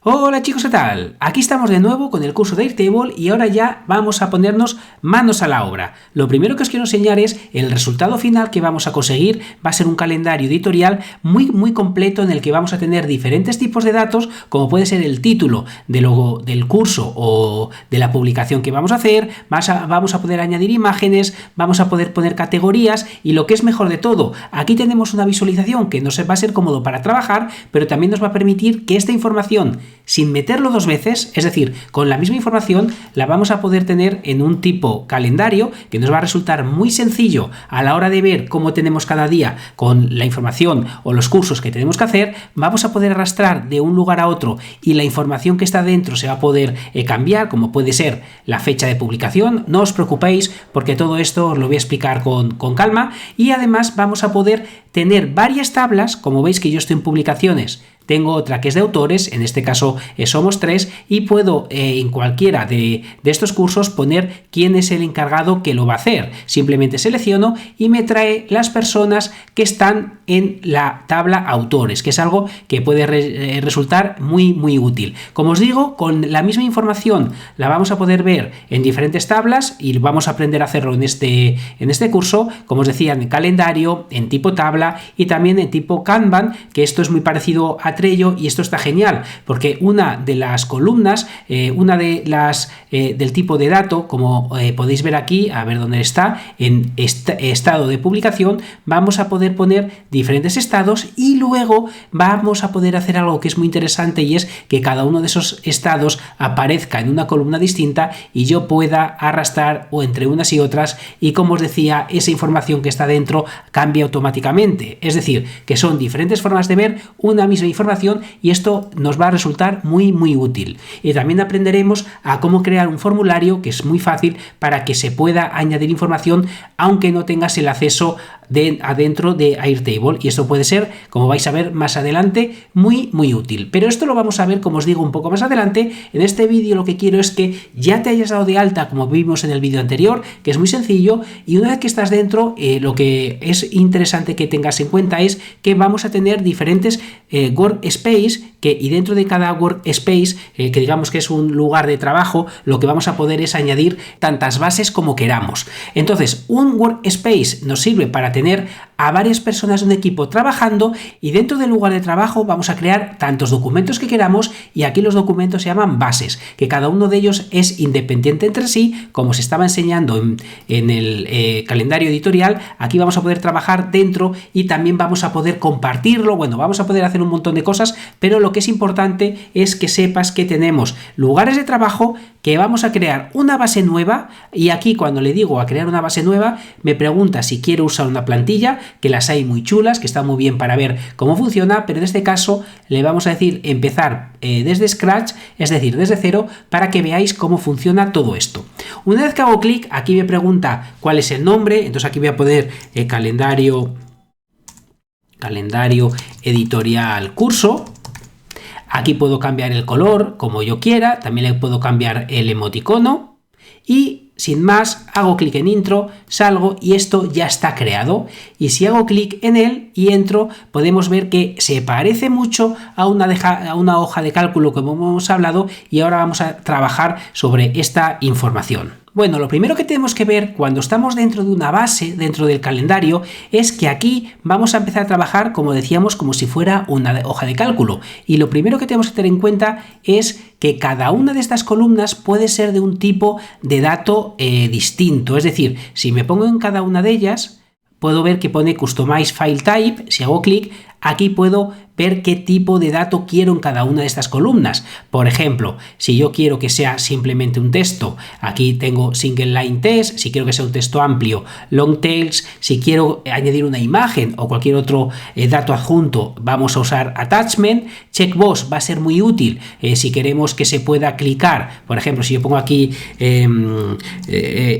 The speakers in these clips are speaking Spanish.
Hola chicos, ¿qué tal? Aquí estamos de nuevo con el curso de Airtable y ahora ya vamos a ponernos manos a la obra. Lo primero que os quiero enseñar es el resultado final que vamos a conseguir. Va a ser un calendario editorial muy completo en el que vamos a tener diferentes tipos de datos, como puede ser el título del curso o de la publicación que vamos a hacer. Vamos a poder añadir imágenes, vamos a poder poner categorías y lo que es mejor de todo, aquí tenemos una visualización que nos va a ser cómodo para trabajar, pero también nos va a permitir que esta información, sin meterlo dos veces, es decir, con la misma información, la vamos a poder tener en un tipo calendario que nos va a resultar muy sencillo a la hora de ver cómo tenemos cada día con la información o los cursos que tenemos que hacer. Vamos a poder arrastrar de un lugar a otro y la información que está dentro se va a poder cambiar, como puede ser la fecha de publicación. No os preocupéis porque todo esto os lo voy a explicar con calma, y además vamos a poder tener varias tablas. Como veis que yo estoy en publicaciones, tengo otra que es de autores, en este caso somos 3, y puedo en cualquiera de estos cursos poner quién es el encargado que lo va a hacer. Simplemente selecciono y me trae las personas que están en la tabla autores, que es algo que puede resultar muy útil. Como os digo, con la misma información la vamos a poder ver en diferentes tablas y vamos a aprender a hacerlo en este curso, como os decía, en calendario, en tipo tabla y también en tipo Kanban, que esto es muy parecido a Trello, y esto está genial porque una de las columnas, del tipo de dato, como podéis ver aquí, a ver dónde está, en estado de publicación, vamos a poder poner diferentes estados y luego vamos a poder hacer algo que es muy interesante, y es que cada uno de esos estados aparezca en una columna distinta y yo pueda arrastrar o entre unas y otras, y como os decía, esa información que está dentro cambia automáticamente. Es decir, que son diferentes formas de ver una misma información, y esto nos va a resultar muy útil. Y también aprenderemos a cómo crear un formulario, que es muy fácil, para que se pueda añadir información aunque no tengas el acceso adentro de Airtable, y esto puede ser, como vais a ver más adelante, muy útil. Pero esto lo vamos a ver, como os digo, un poco más adelante. En este vídeo lo que quiero es que ya te hayas dado de alta, como vimos en el vídeo anterior, que es muy sencillo, y una vez que estás dentro, lo que es interesante que tengas en cuenta es que vamos a tener diferentes workspace, y dentro de cada workspace, que digamos que es un lugar de trabajo, lo que vamos a poder es añadir tantas bases como queramos. Entonces, un workspace nos sirve para tener a varias personas de un equipo trabajando, y dentro del lugar de trabajo vamos a crear tantos documentos que queramos, y aquí los documentos se llaman bases, que cada uno de ellos es independiente entre sí, como se estaba enseñando en el calendario editorial. Aquí vamos a poder trabajar dentro y también vamos a poder compartirlo. Bueno, vamos a poder hacer un montón de cosas, pero lo que es importante es que sepas que tenemos lugares de trabajo, que vamos a crear una base nueva, y aquí cuando le digo a crear una base nueva me pregunta si quiero usar una plantilla, que las hay muy chulas, que están muy bien para ver cómo funciona, pero en este caso le vamos a decir empezar desde scratch, es decir, desde cero, para que veáis cómo funciona todo esto. Una vez que hago clic, aquí me pregunta cuál es el nombre, entonces aquí voy a poner calendario editorial curso. Aquí puedo cambiar el color como yo quiera, también le puedo cambiar el emoticono, y sin más hago clic en intro, salgo y esto ya está creado. Y si hago clic en él y entro, podemos ver que se parece mucho a una hoja de cálculo como hemos hablado, y ahora vamos a trabajar sobre esta información. Bueno, lo primero que tenemos que ver cuando estamos dentro de una base, dentro del calendario, es que aquí vamos a empezar a trabajar, como decíamos, como si fuera una hoja de cálculo. Y lo primero que tenemos que tener en cuenta es que cada una de estas columnas puede ser de un tipo de dato distinto. Es decir, si me pongo en cada una de ellas, puedo ver que pone Customize File Type. Si hago clic, aquí puedo ver qué tipo de dato quiero en cada una de estas columnas. Por ejemplo, si yo quiero que sea simplemente un texto, aquí tengo Single Line Text. Si quiero que sea un texto amplio, Long Tails. Si quiero añadir una imagen o cualquier otro dato adjunto, vamos a usar Attachment. Checkbox va a ser muy útil si queremos que se pueda clicar. Por ejemplo, si yo pongo aquí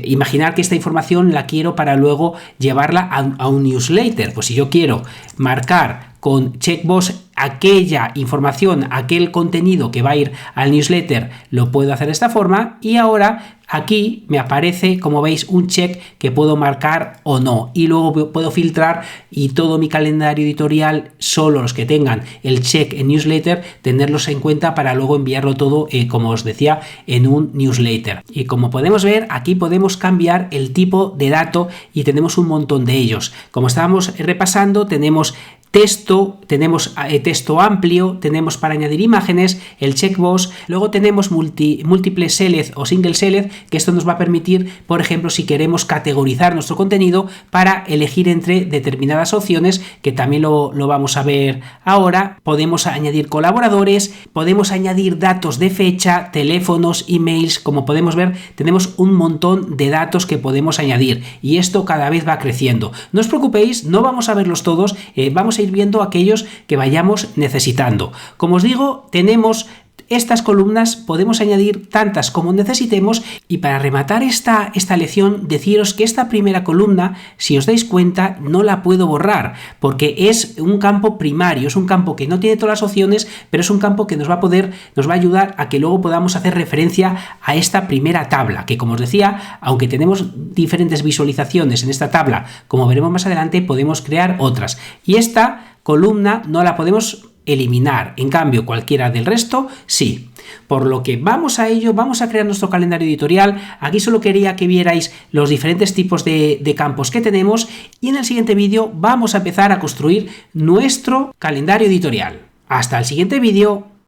imaginar que esta información la quiero para luego llevarla a un newsletter, pues si yo quiero marcar con Checkbox aquella información, aquel contenido que va a ir al newsletter, lo puedo hacer de esta forma, y ahora aquí me aparece, como veis, un check que puedo marcar o no, y luego puedo filtrar y todo mi calendario editorial, solo los que tengan el check en newsletter, tenerlos en cuenta para luego enviarlo todo, como os decía, en un newsletter. Y como podemos ver, aquí podemos cambiar el tipo de dato y tenemos un montón de ellos. Como estábamos repasando, tenemos texto, tenemos texto amplio, tenemos para añadir imágenes, el checkbox, luego tenemos múltiple select o single select, que esto nos va a permitir, por ejemplo, si queremos categorizar nuestro contenido para elegir entre determinadas opciones, que también lo vamos a ver ahora. Podemos añadir colaboradores, podemos añadir datos de fecha, teléfonos, emails. Como podemos ver, tenemos un montón de datos que podemos añadir y esto cada vez va creciendo. No os preocupéis, no vamos a verlos todos, vamos a ir viendo aquellos que vayamos necesitando. Como os digo, tenemos estas columnas, podemos añadir tantas como necesitemos, y para rematar esta lección, deciros que esta primera columna, si os dais cuenta, no la puedo borrar porque es un campo primario, es un campo que no tiene todas las opciones, pero es un campo que nos va a ayudar a que luego podamos hacer referencia a esta primera tabla, que, como os decía, aunque tenemos diferentes visualizaciones en esta tabla, como veremos más adelante, podemos crear otras, y esta columna no la podemos eliminar, en cambio cualquiera del resto sí. Por lo que vamos a ello, vamos a crear nuestro calendario editorial. Aquí solo quería que vierais los diferentes tipos de campos que tenemos, y en el siguiente vídeo vamos a empezar a construir nuestro calendario editorial. Hasta el siguiente vídeo.